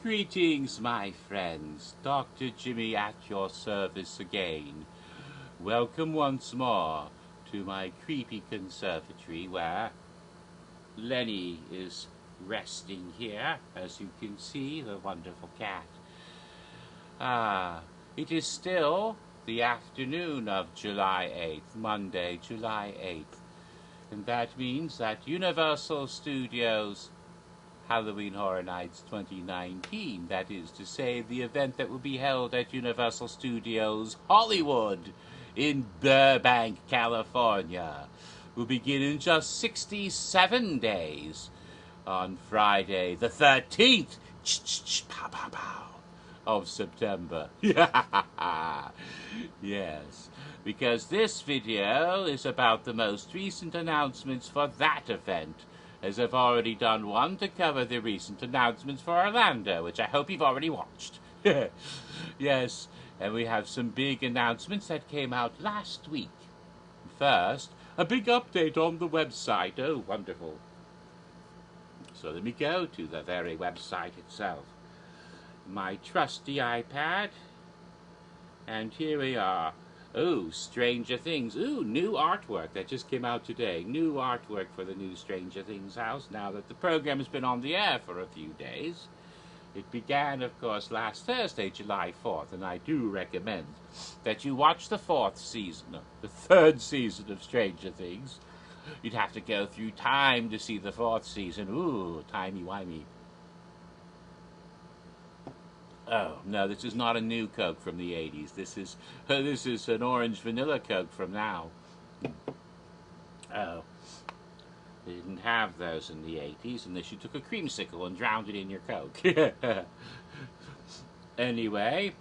Greetings, my friends. Dr. Jimmy at your service again. Welcome once more to my creepy conservatory where Lenny is resting here, as you can see, the wonderful cat. It is still the afternoon of July 8th, Monday, July 8th. And that means that Universal Studios Halloween Horror Nights 2019, that is to say, the event that will be held at Universal Studios Hollywood in Burbank, California, will begin in just 67 days on Friday the 13th of September. Yes, because this video is about the most recent announcements for that event, as I've already done one to cover the recent announcements for Orlando, which I hope you've already watched. Yes, and we have some big announcements that came out last week. First, a big update on the website. Oh, wonderful. So let me go to the very website itself. My trusty iPad. And here we are. Oh, Stranger Things. Ooh, new artwork that just came out today. New artwork for the new Stranger Things house now that the program has been on the air for a few days. It began, of course, last Thursday, July 4th, and I do recommend that you watch the third season of Stranger Things. You'd have to go through time to see the fourth season. Ooh, timey-wimey. Oh, no, this is not a new Coke from the 80s. This is an orange vanilla Coke from now. Oh, they didn't have those in the 80s unless you took a creamsicle and drowned it in your Coke. Anyway,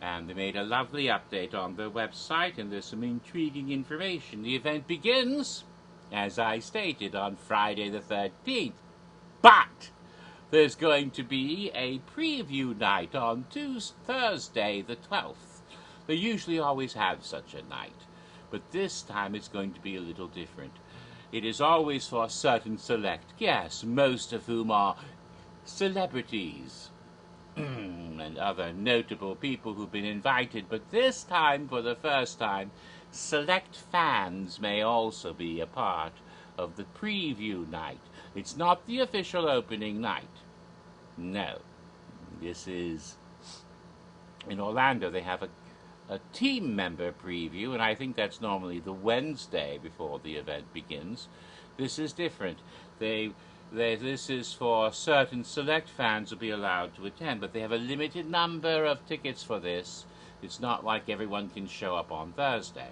and they made a lovely update on their website, and there's some intriguing information. The event begins, as I stated, on Friday the 13th. But there's going to be a preview night on Thursday the 12th. They usually always have such a night, but this time it's going to be a little different. It is always for certain select guests, most of whom are celebrities and other notable people who've been invited, but this time, for the first time, select fans may also be a part of the preview night. It's not the official opening night. No. This is... In Orlando, they have a team member preview, and I think that's normally the Wednesday before the event begins. This is different. This is for certain select fans who will be allowed to attend, but they have a limited number of tickets for this. It's not like everyone can show up on Thursday.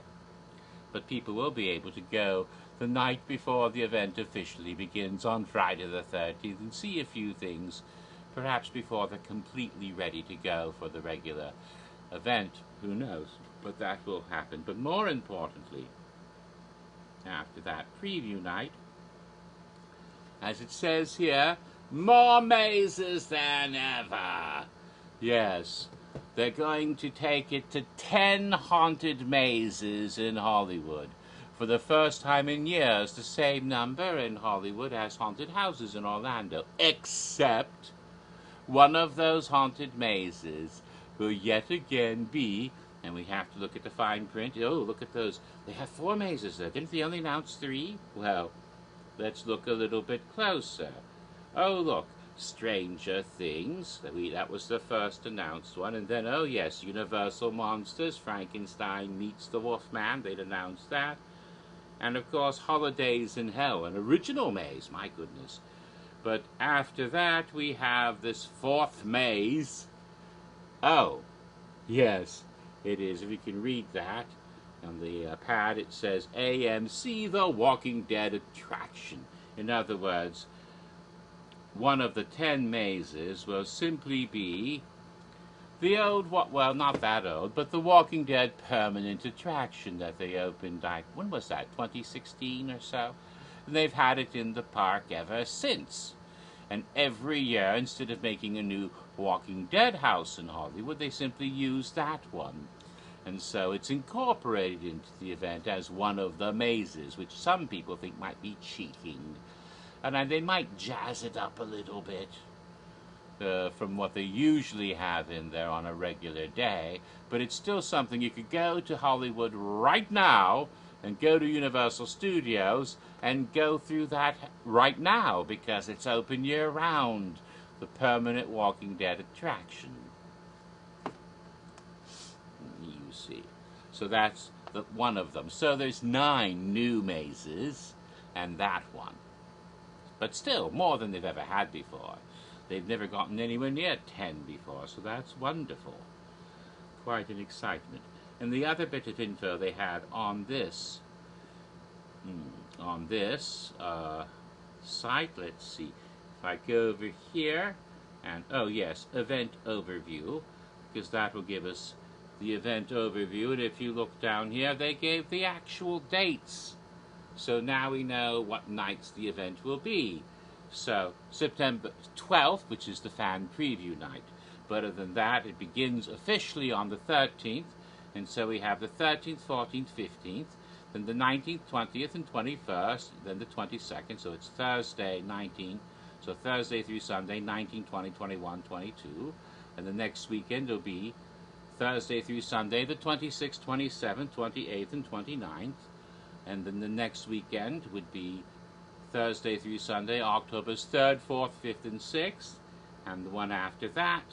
But people will be able to go the night before the event officially begins on Friday the 13th and see a few things, perhaps before they're completely ready to go for the regular event. Who knows? But that will happen. But more importantly, after that preview night, as it says here, more mazes than ever. Yes, they're going to take it to 10 haunted mazes in Hollywood. For the first time in years, the same number in Hollywood as haunted houses in Orlando, except one of those haunted mazes will yet again be, and we have to look at the fine print. Oh, look at those. They have 4 mazes there. Didn't they only announce 3? Well, let's look a little bit closer. Oh, look. Stranger Things. That was the first announced one. And then, oh yes, Universal Monsters. Frankenstein meets the Wolfman. They'd announced that. And of course, Holidays in Hell, an original maze. My goodness. But after that, we have this 4th maze. Oh, yes, it is. If you can read that on the pad, it says AMC The Walking Dead Attraction. In other words, one of the 10 mazes will simply be the old, well, not that old, but the Walking Dead permanent attraction that they opened, when was that, 2016 or so? And they've had it in the park ever since. And every year, instead of making a new Walking Dead house in Hollywood, they simply use that one. And so it's incorporated into the event as one of the mazes, which some people think might be cheating. And they might jazz it up a little bit. from what they usually have in there on a regular day, but it's still something you could go to Hollywood right now and go to Universal Studios and go through that right now because it's open year-round, the permanent Walking Dead attraction. You see. So that's one of them. So there's 9 new mazes and that one. But still, more than they've ever had before. They've never gotten anywhere near 10 before, so that's wonderful. Quite an excitement. And the other bit of info they had on this site, let's see, if I go over here, and oh yes, event overview, because that will give us the event overview, and if you look down here, they gave the actual dates. So now we know what nights the event will be. So September 12th, which is the fan preview night. But other than that, it begins officially on the 13th, and so we have the 13th, 14th, 15th, then the 19th, 20th, and 21st, then the 22nd, so it's Thursday, 19, so Thursday through Sunday, 19, 20, 21, 22, and the next weekend will be Thursday through Sunday, the 26th, 27th, 28th, and 29th, and then the next weekend would be Thursday through Sunday, October's 3rd, 4th, 5th, and 6th, and the one after that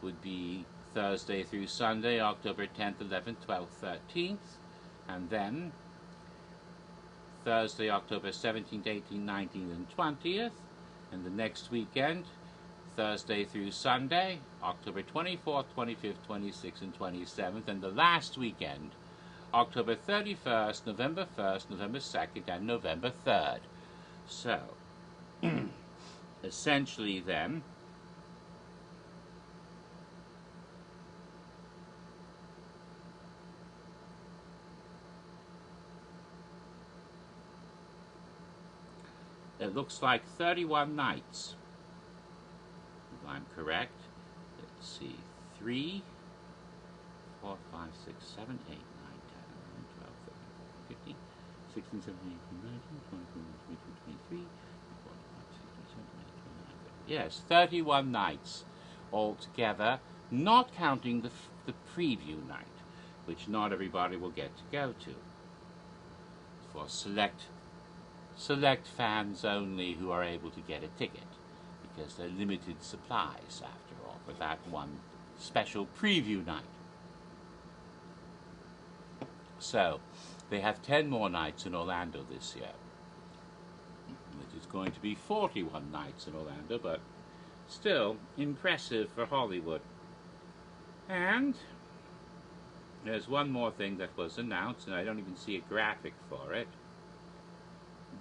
would be Thursday through Sunday, October 10th, 11th, 12th, 13th, and then Thursday, October 17th, 18th, 19th, and 20th, and the next weekend, Thursday through Sunday, October 24th, 25th, 26th, and 27th, and the last weekend, October 31st, November 1st, November 2nd, and November 3rd. So, essentially then, it looks like 31 nights, if I'm correct. Let's see, 3, 4, 5, 6, 7, 8, 9, 10, 11, 12, 13, 14, 15, 16, 17, 18, 19, 20, 21, 22, 23, 24, 25, 26, 27, 28, 29, 30. Yes, 31 nights altogether, not counting the preview night, which not everybody will get to go to. For select fans only who are able to get a ticket, because they're limited supplies, after all, for that one special preview night. So, they have 10 more nights in Orlando this year. It is going to be 41 nights in Orlando, but still impressive for Hollywood. And there's one more thing that was announced, and I don't even see a graphic for it.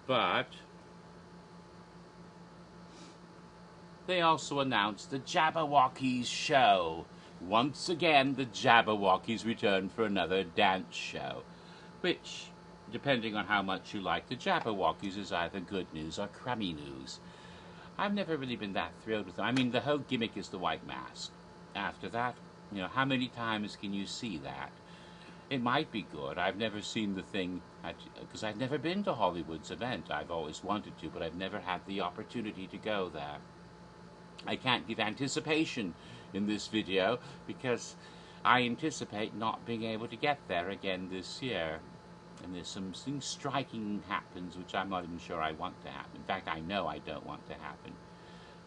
But they also announced the Jabberwockies show. Once again, the Jabberwockies return for another dance show, which, depending on how much you like the Jabberwockies, is either good news or crummy news. I've never really been that thrilled with them. I mean, the whole gimmick is the white mask. After that, you know, how many times can you see that? It might be good. I've never seen the thing, because I've never been to Hollywood's event. I've always wanted to, but I've never had the opportunity to go there. I can't give anticipation in this video, because I anticipate not being able to get there again this year. And there's something striking happens, which I'm not even sure I want to happen. In fact, I know I don't want to happen.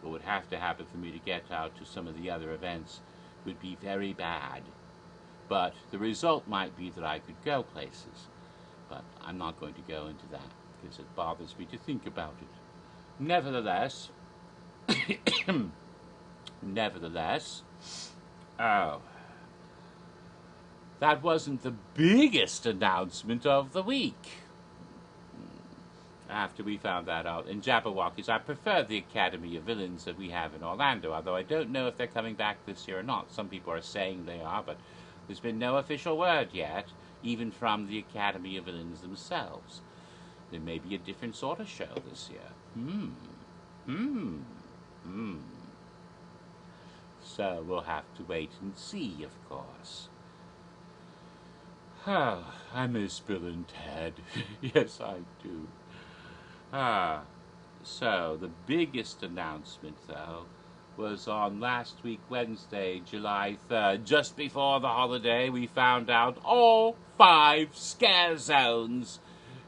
What would have to happen for me to get out to some of the other events would be very bad. But the result might be that I could go places. But I'm not going to go into that, because it bothers me to think about it. Nevertheless, that wasn't the biggest announcement of the week. After we found that out. In Jabberwockies, I prefer the Academy of Villains that we have in Orlando, although I don't know if they're coming back this year or not. Some people are saying they are, but there's been no official word yet, even from the Academy of Villains themselves. There may be a different sort of show this year. So we'll have to wait and see, of course. Oh, I miss Bill and Ted. Yes, I do. So the biggest announcement, though, was on last week, Wednesday, July 3rd. Just before the holiday, we found out all 5 scare zones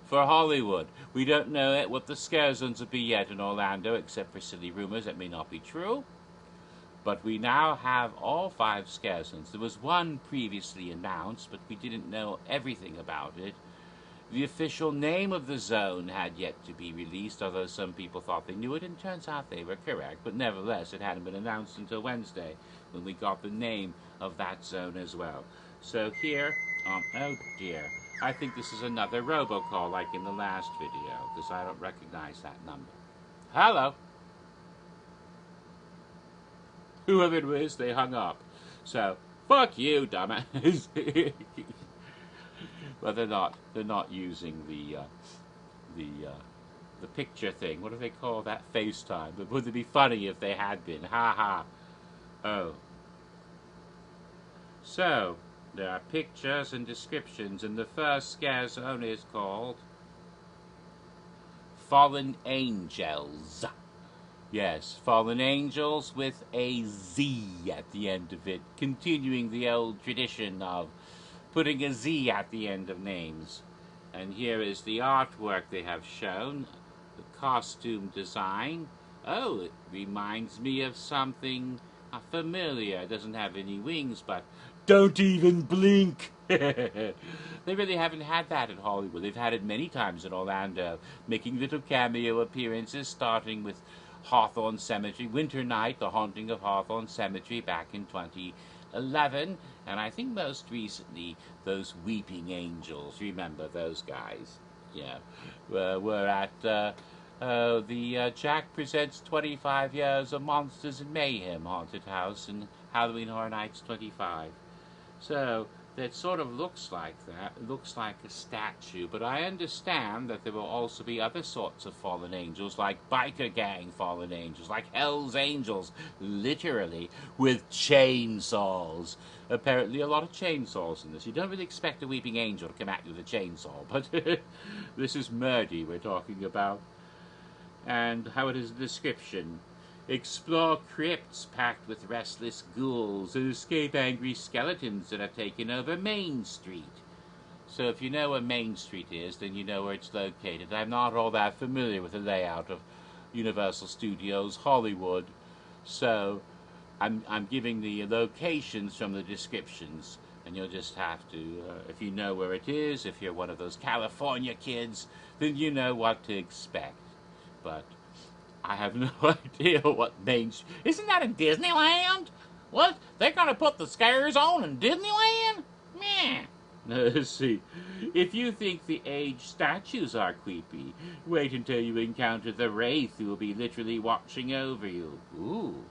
for Hollywood. We don't know what the scare zones will be yet in Orlando, except for silly rumors that may not be true. But we now have all 5 scare zones. There was one previously announced, but we didn't know everything about it. The official name of the zone had yet to be released, although some people thought they knew it, and turns out they were correct. But nevertheless, it hadn't been announced until Wednesday, when we got the name of that zone as well. So here, oh dear, I think this is another robocall like in the last video, because I don't recognize that number. Hello? Whoever it was, they hung up. So, fuck you, dumbass. But they're not using the picture thing. What do they call that? FaceTime. But would it be funny if they had been? Ha ha. Oh. So, there are pictures and descriptions, and the first scare zone is called Fallen Angels. Yes, Fallen Angels with a Z at the end of it, continuing the old tradition of putting a Z at the end of names. And here is the artwork they have shown, the costume design. Oh, it reminds me of something familiar. It doesn't have any wings, but don't even blink. They really haven't had that in Hollywood. They've had it many times in Orlando, making little cameo appearances, starting with Hawthorne Cemetery, Winter Night, The Haunting of Hawthorne Cemetery back in 2011, and I think most recently those Weeping Angels. Remember those guys? Yeah, we're at the Jack Presents 25 Years of Monsters and Mayhem Haunted House in Halloween Horror Nights 25. So that sort of looks like that. It looks like a statue, but I understand that there will also be other sorts of fallen angels, like biker gang fallen angels, like Hell's Angels, literally, with chainsaws. Apparently a lot of chainsaws in this. You don't really expect a weeping angel to come at you with a chainsaw, but this is Murdy we're talking about. And how it is a description. Explore crypts packed with restless ghouls and escape angry skeletons that have taken over Main Street. So if you know where Main Street is, then you know where it's located. I'm not all that familiar with the layout of Universal Studios Hollywood, so I'm giving the locations from the descriptions, and you'll just have to, if you know where it is, if you're one of those California kids, then you know what to expect. But I have no idea what Main Street... Isn't that in Disneyland? What? They're going to put the Scarezones in Disneyland? Meh. See, if you think the aged statues are creepy, wait until you encounter the Wraith, who will be literally watching over you. Ooh,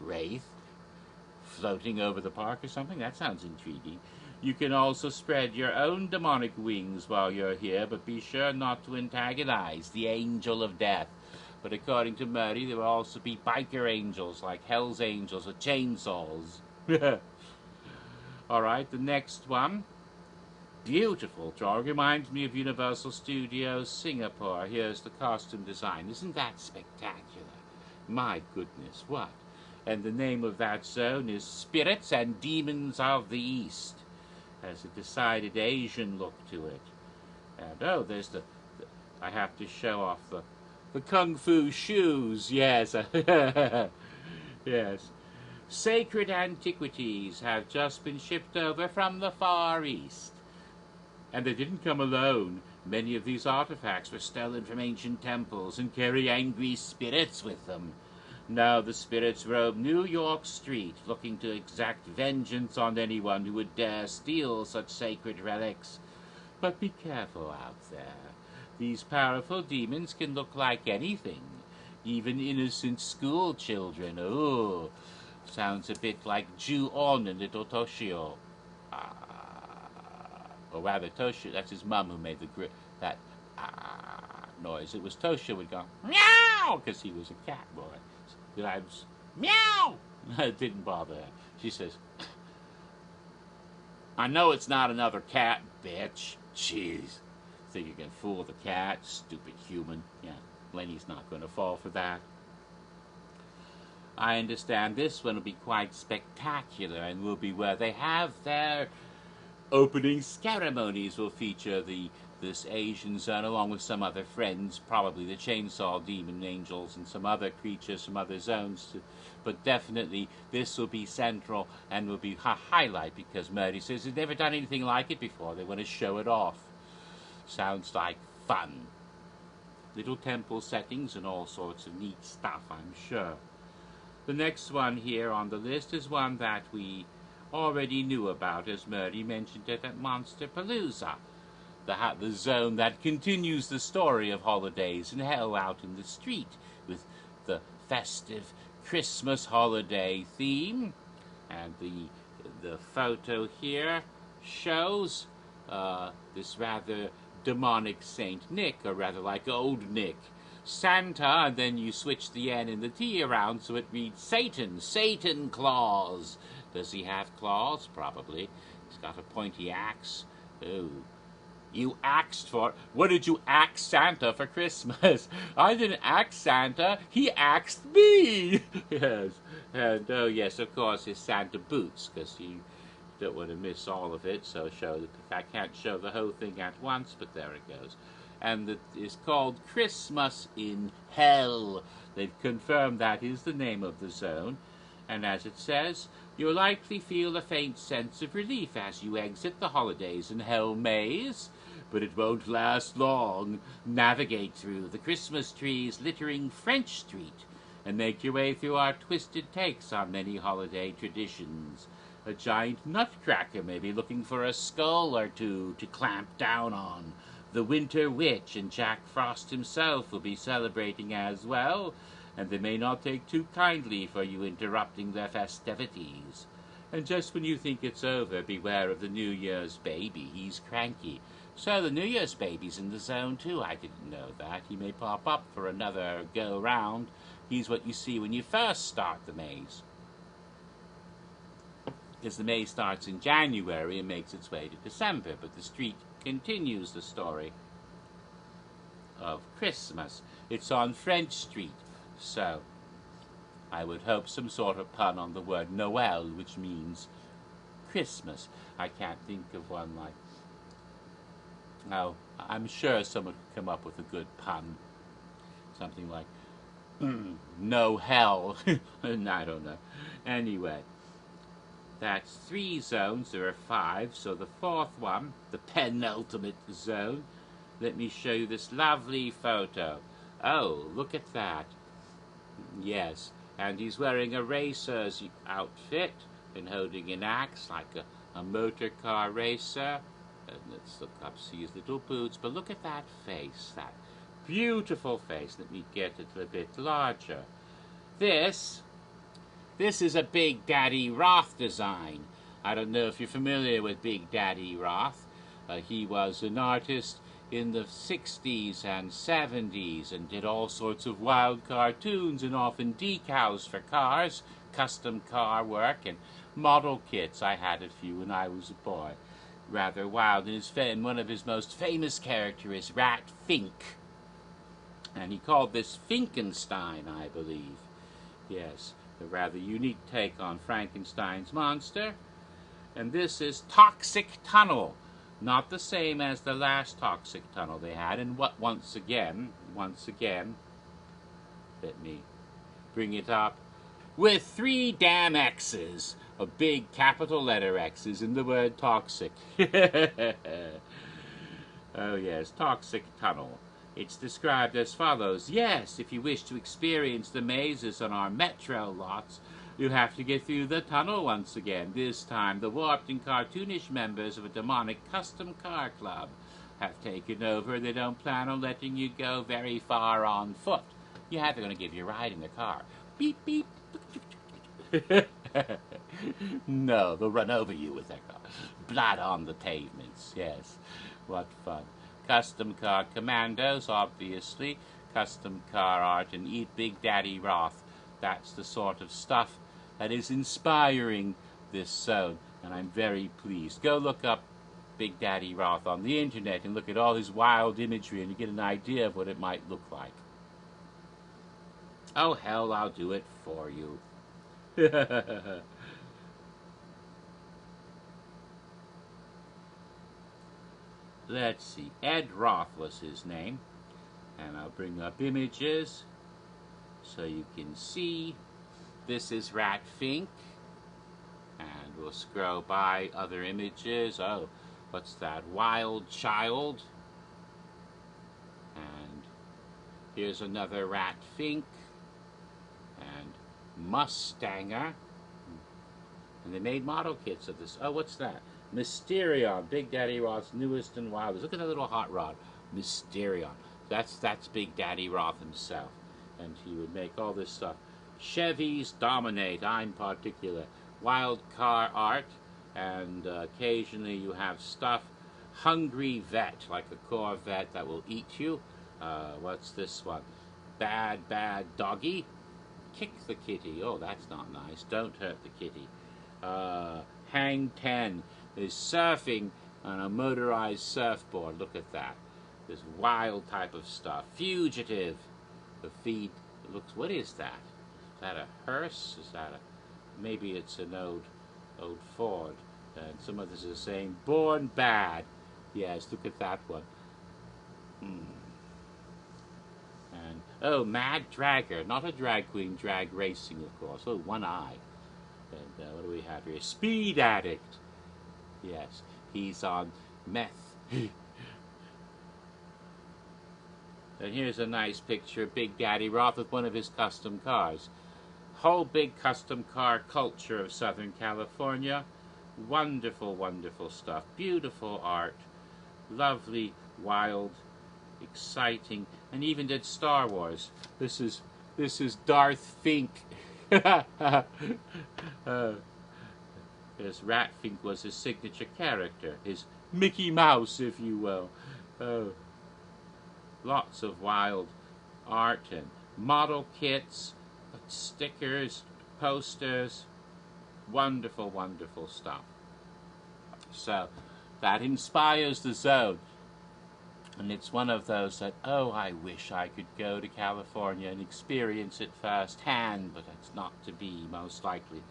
Wraith? Floating over the park or something? That sounds intriguing. You can also spread your own demonic wings while you're here, but be sure not to antagonize the Angel of Death. But according to Murdy, there will also be biker angels, like Hell's Angels with chainsaws. Alright, the next one. Beautiful drawing. Reminds me of Universal Studios Singapore. Here's the costume design. Isn't that spectacular? My goodness, what? And the name of that zone is Spirits and Demons of the East. Has a decided Asian look to it. And oh, there's I have to show off the Kung Fu shoes, yes. Yes. Sacred antiquities have just been shipped over from the Far East. And they didn't come alone. Many of these artifacts were stolen from ancient temples and carry angry spirits with them. Now the spirits roam New York Street, looking to exact vengeance on anyone who would dare steal such sacred relics. But be careful out there. These powerful demons can look like anything, even innocent school children. Oh, sounds a bit like Ju-on and little Toshio. Or rather, Toshio, that's his mum who made that noise. It was Toshio would go, meow, because he was a cat boy. I was, meow! It didn't bother her. She says, I know it's not another cat, bitch. Jeez. Think you can fool the cat, stupid human. Yeah, Lenny's not going to fall for that. I understand this one will be quite spectacular and will be where they have their opening ceremonies. Will feature this Asian zone along with some other friends, probably the Chainsaw Demon Angels and some other creatures from other zones. But definitely this will be central and will be a highlight because Murdy says they've never done anything like it before. They want to show it off. Sounds like fun. Little temple settings and all sorts of neat stuff, I'm sure. The next one here on the list is one that we already knew about, as Murdy mentioned it at Monster Palooza. The zone that continues the story of Holidays in Hell out in the street with the festive Christmas holiday theme. And the photo here shows this rather demonic Saint Nick, or rather like old Nick, Santa, and then you switch the N and the T around so it reads Satan, Satan Claus. Does he have claws? Probably. He's got a pointy axe. Oh, you axed for... What did you axe Santa for Christmas? I didn't axe Santa. He axed me. Yes. And, oh, yes, of course, his Santa boots, because you don't want to miss all of it, so show that I can't show the whole thing at once, but there it goes. And it is called Christmas in Hell. They've confirmed that is the name of the zone. And as it says, you'll likely feel a faint sense of relief as you exit the Holidays in Hell maze. But it won't last long. Navigate through the Christmas trees littering French Street and make your way through our twisted takes on many holiday traditions. A giant nutcracker may be looking for a skull or two to clamp down on. The Winter Witch and Jack Frost himself will be celebrating as well, and they may not take too kindly for you interrupting their festivities. And just when you think it's over, beware of the New Year's baby. He's cranky. So the New Year's baby's in the zone too. I didn't know that. He may pop up for another go-round. He's what you see when you first start the maze, because the maze starts in January and makes its way to December, but the street continues the story of Christmas. It's on French Street, so I would hope some sort of pun on the word Noel, which means Christmas. I can't think of one like... No, I'm sure someone could come up with a good pun. Something like, no hell. I don't know. Anyway, that's 3 zones. There are 5. So the 4th one, the penultimate zone. Let me show you this lovely photo. Oh, look at that. Yes, and he's wearing a racer's outfit and holding an axe like a motor car racer. And let's look up, see his little boots. But look at that face, that beautiful face. Let me get it a bit larger. This is a Big Daddy Roth design. I don't know if you're familiar with Big Daddy Roth. He was an artist in the 60s and 70s and did all sorts of wild cartoons and often decals for cars, custom car work, and model kits. I had a few when I was a boy. Rather wild. And one of his most famous characters is Rat Fink. And he called this Finkenstein, I believe. Yes, a rather unique take on Frankenstein's monster. And this is Toxic Tunnel. Not the same as the last Toxic Tunnel they had. And what once again, let me bring it up, with 3 damn X's. A big capital letter X's in the word toxic. Oh yes, Toxic Tunnel. It's described as follows. Yes, if you wish to experience the mazes on our metro lots, you have to get through the tunnel once again. This time, the warped and cartoonish members of a demonic custom car club have taken over. They don't plan on letting you go very far on foot. Yeah, they're going to give you a ride in the car. Beep, beep. No, they'll run over you with their car. Blood on the pavements, yes. What fun. Custom car commandos, obviously. Custom car art, and eat Big Daddy Roth. That's the sort of stuff that is inspiring this zone, and I'm very pleased. Go look up Big Daddy Roth on the internet and look at all his wild imagery, and you get an idea of what it might look like. Oh, hell, I'll do it for you. Let's see. Ed Roth was his name. And I'll bring up images so you can see. This is Rat Fink. And we'll scroll by other images. Oh, what's that? Wild Child. And here's another Rat Fink. And Mustanger. And they made model kits of this. Oh, what's that? Mysterion, Big Daddy Roth's newest and wildest. Look at that little hot rod. Mysterion. That's Big Daddy Roth himself. And he would make all this stuff. Chevys dominate, I'm particular. Wild car art, and occasionally you have stuff. Hungry vet, like a Corvette that will eat you. What's this one? Bad, bad doggy. Kick the kitty. Oh, that's not nice. Don't hurt the kitty. Hang 10 is surfing on a motorized surfboard. Look at that. This wild type of stuff. Fugitive. The feed. It looks. What is that? Is that a hearse? Is that a? Maybe it's an old Ford. And some others are saying born bad. Yes. Look at that one. And oh, Mad Dragger. Not a drag queen. Drag racing, of course. Oh, one eye. And what do we have here? Speed Addict. Yes, he's on meth. And here's a nice picture of Big Daddy Roth with one of his custom cars. Whole big custom car culture of Southern California. Wonderful, wonderful stuff. Beautiful art. Lovely, wild, exciting, and even did Star Wars. This is Darth Fink. His Rat Fink was his signature character, his Mickey Mouse, if you will. Lots of wild art and model kits, stickers, posters, wonderful, wonderful stuff. So that inspires the zone. And it's one of those that, oh, I wish I could go to California and experience it firsthand, but it's not to be, most likely.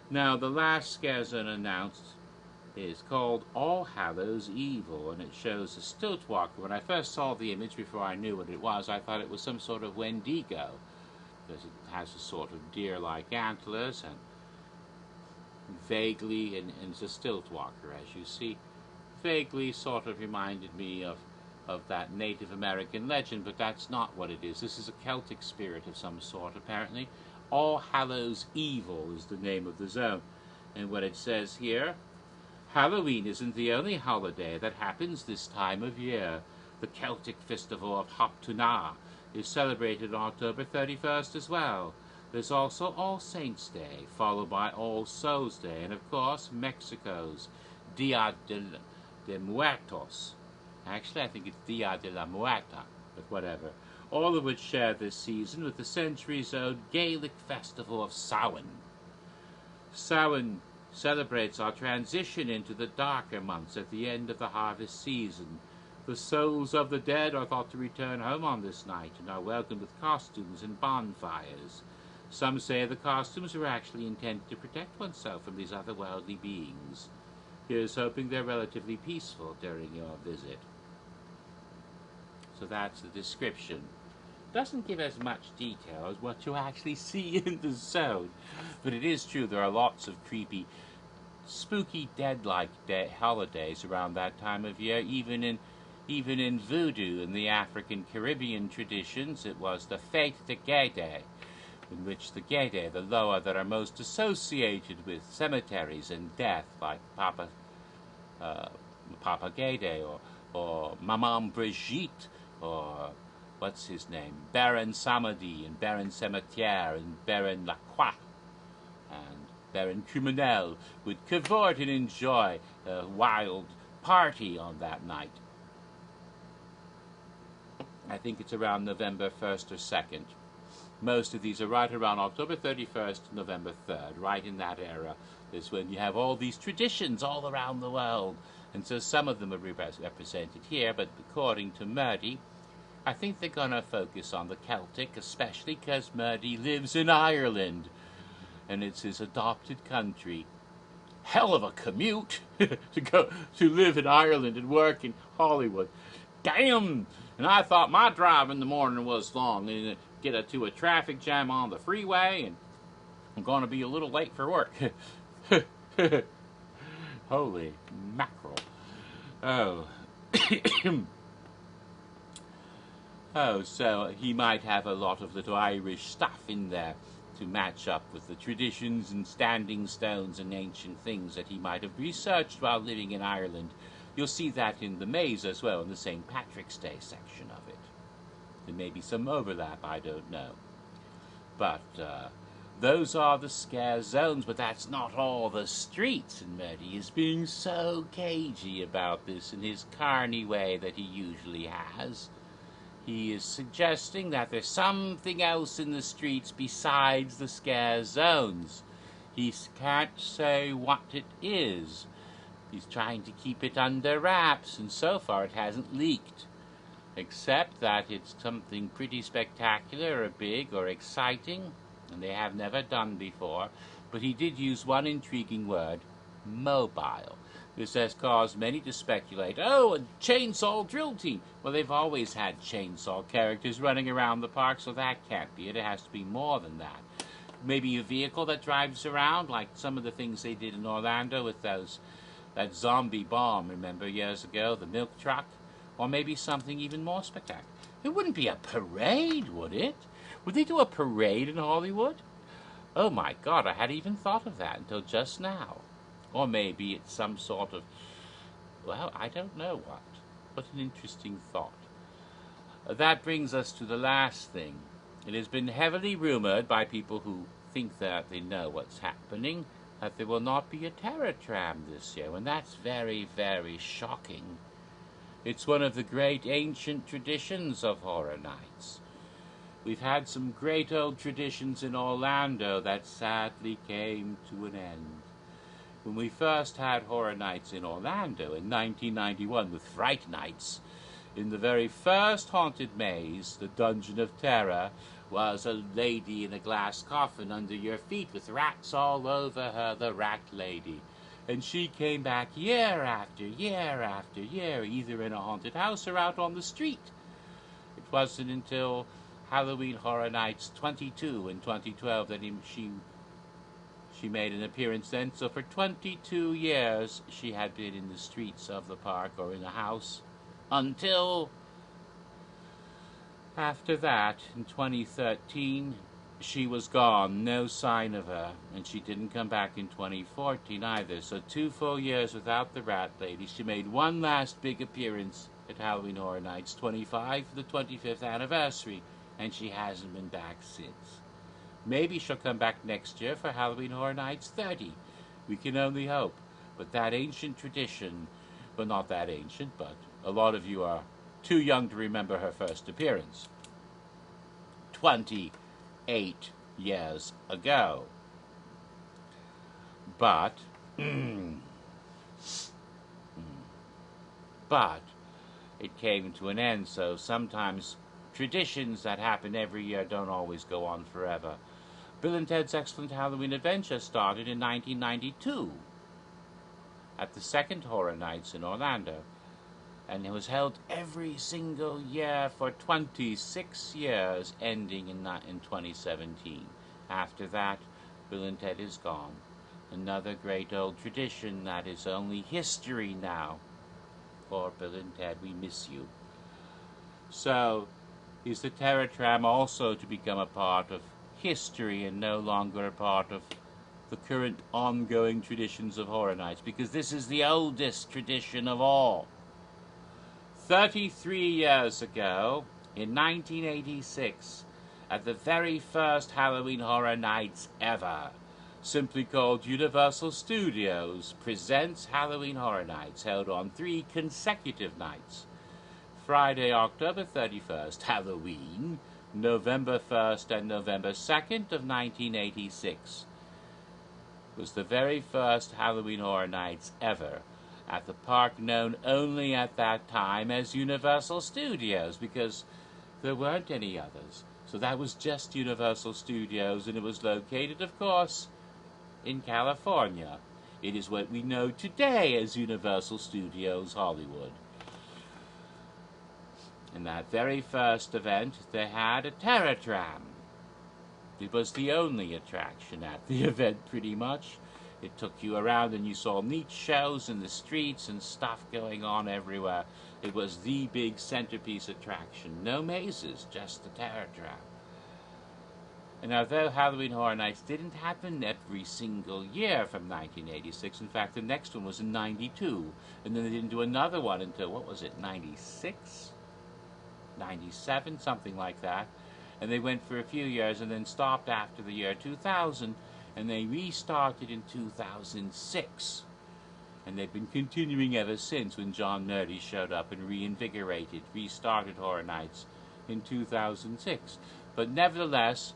Now, the last Scarzone Announced is called All Hallows Evil, and it shows a stilt walker. When I first saw the image, before I knew what it was, I thought it was some sort of Wendigo, because it has a sort of deer-like antlers, and vaguely, and it's a stilt walker, as you see. Vaguely sort of reminded me of that Native American legend, but that's not what it is. This is a Celtic spirit of some sort, apparently. All Hallows Evil is the name of the zone. And what it says here, Halloween isn't the only holiday that happens this time of year. The Celtic festival of Hoptuna is celebrated on October 31st as well. There's also All Saints' Day, followed by All Souls' Day, and of course, Mexico's Dia de Muertos. Actually, I think it's Dia de la Muerta, but whatever. All of which share this season with the centuries-old Gaelic festival of Samhain. Samhain celebrates our transition into the darker months at the end of the harvest season. The souls of the dead are thought to return home on this night and are welcomed with costumes and bonfires. Some say the costumes were actually intended to protect oneself from these otherworldly beings. Here's hoping they're relatively peaceful during your visit. So that's the description. Doesn't give as much detail as what you actually see in the zone, but it is true there are lots of creepy, spooky, dead-like holidays around that time of year. Even in voodoo and the African Caribbean traditions, it was the Fête de Gede, in which the Gede, the Loa that are most associated with cemeteries and death, like Papa Gede or Maman Brigitte, or what's his name, Baron Samedi and Baron Cemetière and Baron Lacroix and Baron Criminel would cavort and enjoy a wild party on that night. I think it's around November 1st or 2nd. Most of these are right around October 31st to November 3rd, right in that era. Is when you have all these traditions all around the world. And so some of them are represented here, but according to Murdy, I think they're going to focus on the Celtic, especially because Murdy lives in Ireland, and it's his adopted country. Hell of a commute to go to live in Ireland and work in Hollywood. Damn! And I thought my drive in the morning was long, and get to a traffic jam on the freeway, and I'm going to be a little late for work. Holy mackerel. Oh. Oh, so he might have a lot of little Irish stuff in there to match up with the traditions and standing stones and ancient things that he might have researched while living in Ireland. You'll see that in the maze as well, in the St. Patrick's Day section of it. There may be some overlap, I don't know. But those are the scare zones, but that's not all the streets, and Murdy is being so cagey about this in his carny way that he usually has. He is suggesting that there's something else in the streets besides the scare zones. He can't say what it is. He's trying to keep it under wraps, and so far it hasn't leaked. Except that it's something pretty spectacular or big or exciting, and they have never done before. But he did use one intriguing word, mobile. This has caused many to speculate, oh, a chainsaw drill team. Well, they've always had chainsaw characters running around the park, so that can't be it. It has to be more than that. Maybe a vehicle that drives around, like some of the things they did in Orlando with that zombie bomb, remember, years ago, the milk truck? Or maybe something even more spectacular. It wouldn't be a parade, would it? Would they do a parade in Hollywood? Oh my God, I hadn't even thought of that until just now. Or maybe it's some sort of, well, I don't know what. What an interesting thought. That brings us to the last thing. It has been heavily rumored by people who think that they know what's happening, that there will not be a terror tram this year, and that's very, very shocking. It's one of the great ancient traditions of horror nights. We've had some great old traditions in Orlando that sadly came to an end. When we first had horror nights in Orlando in 1991 with Fright Nights, in the very first haunted maze, the Dungeon of Terror, was a lady in a glass coffin under your feet with rats all over her, the Rat Lady. And she came back year after year after year, either in a haunted house or out on the street. It wasn't until Halloween Horror Nights 22 in 2012 that she made an appearance then. So for 22 years, she had been in the streets of the park or in a house until after that, in 2013, she was gone, no sign of her, and she didn't come back in 2014 either. So 2 full years without the Rat Lady. She made one last big appearance at Halloween Horror Nights 25 for the 25th anniversary, and she hasn't been back since. Maybe she'll come back next year for Halloween Horror Nights 30. We can only hope. But that ancient tradition, well, not that ancient, but a lot of you are too young to remember her first appearance. 28 years ago. But it came to an end, so sometimes traditions that happen every year don't always go on forever. Bill and Ted's Excellent Halloween Adventure started in 1992 at the second Horror Nights in Orlando, and it was held every single year for 26 years, ending in 2017. After that, Bill and Ted is gone. Another great old tradition that is only history now. Poor Bill and Ted, we miss you. So, is the Terror Tram also to become a part of history and no longer a part of the current ongoing traditions of Horror Nights? Because this is the oldest tradition of all. 33 years ago, in 1986, at the very first Halloween Horror Nights ever, simply called Universal Studios Presents Halloween Horror Nights, held on 3 consecutive nights. Friday, October 31st, Halloween, November 1st and November 2nd of 1986, was the very first Halloween Horror Nights ever at the park known only at that time as Universal Studios, because There weren't any others. So that was just Universal Studios, and it was located, of course, in California. It is what we know today as Universal Studios Hollywood. In that very first event, they had a terror tram. It was the only attraction at the event, pretty much. It took you around and you saw neat shows in the streets and stuff going on everywhere. It was the big centerpiece attraction. No mazes, just the terror tram. And although Halloween Horror Nights didn't happen every single year from 1986, in fact the next one was in 92, and then they didn't do another one until, what was it, 96? 97, something like that. And they went for a few years and then stopped after the year 2000, and they restarted in 2006. And they've been continuing ever since, when John Nerdy showed up and restarted Horror Nights in 2006. But nevertheless,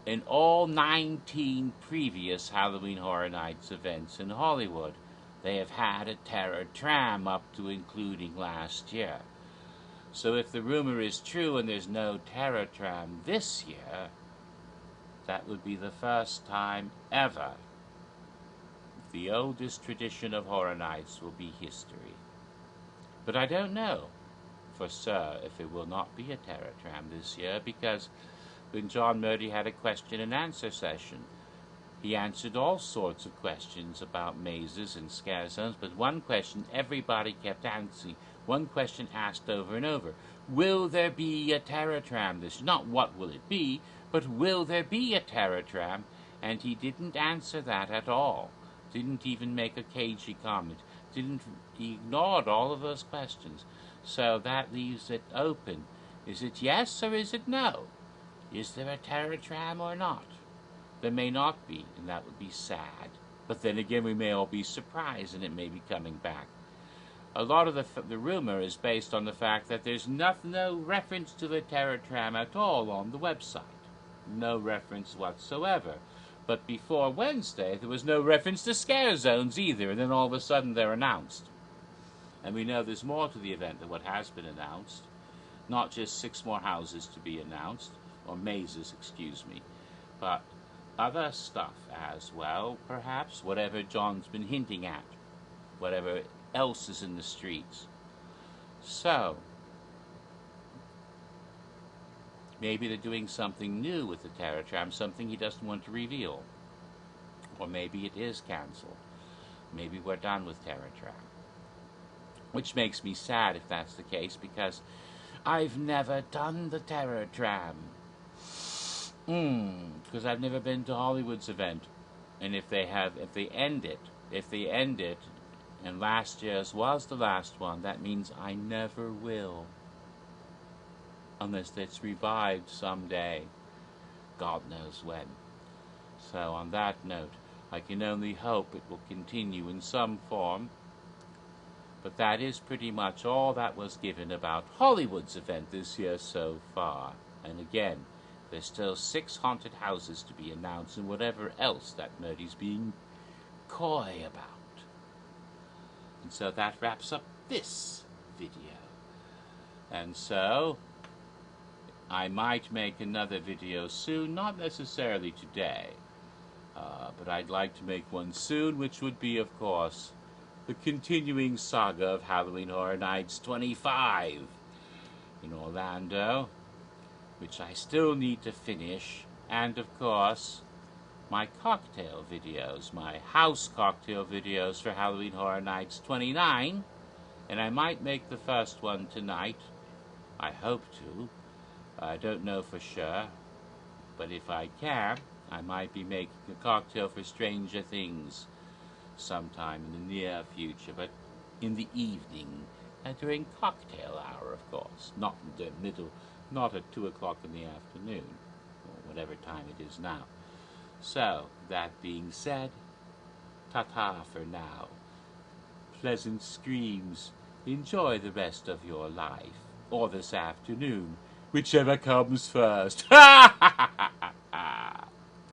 in all 19 previous Halloween Horror Nights events in Hollywood, they have had a terror tram up to including last year. So if the rumor is true and there's no terror tram this year, that would be the first time ever. The oldest tradition of Horror Nights will be history. But I don't know for sure if it will not be a terror tram this year, because when John Murdy had a question and answer session, he answered all sorts of questions about mazes and scare zones, but one question everybody kept answering, one question asked over and over: will there be a terror tram this year? Not what will it be, but will there be a terror tram? And he didn't answer that at all. Didn't even make a cagey comment. He ignored all of those questions. So that leaves it open. Is it yes or is it no? Is there a terror tram or not? There may not be, and that would be sad. But then again, we may all be surprised and it may be coming back. A lot of the rumor is based on the fact that there's no reference to the terror tram at all on the website. No reference whatsoever. But before Wednesday, there was no reference to scare zones either, and then all of a sudden they're announced. And we know there's more to the event than what has been announced. Not just 6 more houses to be announced, or mazes, excuse me, but other stuff as well, perhaps, whatever John's been hinting at, whatever else is in the streets. So, maybe they're doing something new with the terror tram, something he doesn't want to reveal. Or maybe it is cancelled. Maybe we're done with terror tram. Which makes me sad if that's the case, because I've never done the terror tram. Because I've never been to Hollywood's event. And if they end it, and last year's was the last one, that means I never will. Unless it's revived someday. God knows when. So on that note, I can only hope it will continue in some form. But that is pretty much all that was given about Hollywood's event this year so far. And again, there's still 6 haunted houses to be announced and whatever else that Nerdy's being coy about. And so that wraps up this video. And so I might make another video soon, not necessarily today, but I'd like to make one soon, which would be, of course, the continuing saga of Halloween Horror Nights 25 in Orlando, which I still need to finish, and of course, my cocktail videos, my house cocktail videos for Halloween Horror Nights 29, and I might make the first one tonight. I hope to. I don't know for sure, but if I can, I might be making a cocktail for Stranger Things sometime in the near future, but in the evening, and during cocktail hour, of course, not in the middle, not at 2 o'clock in the afternoon, or whatever time it is now. So, that being said, ta-ta for now. Pleasant screams. Enjoy the rest of your life, or this afternoon, whichever comes first. Ha ha ha ha!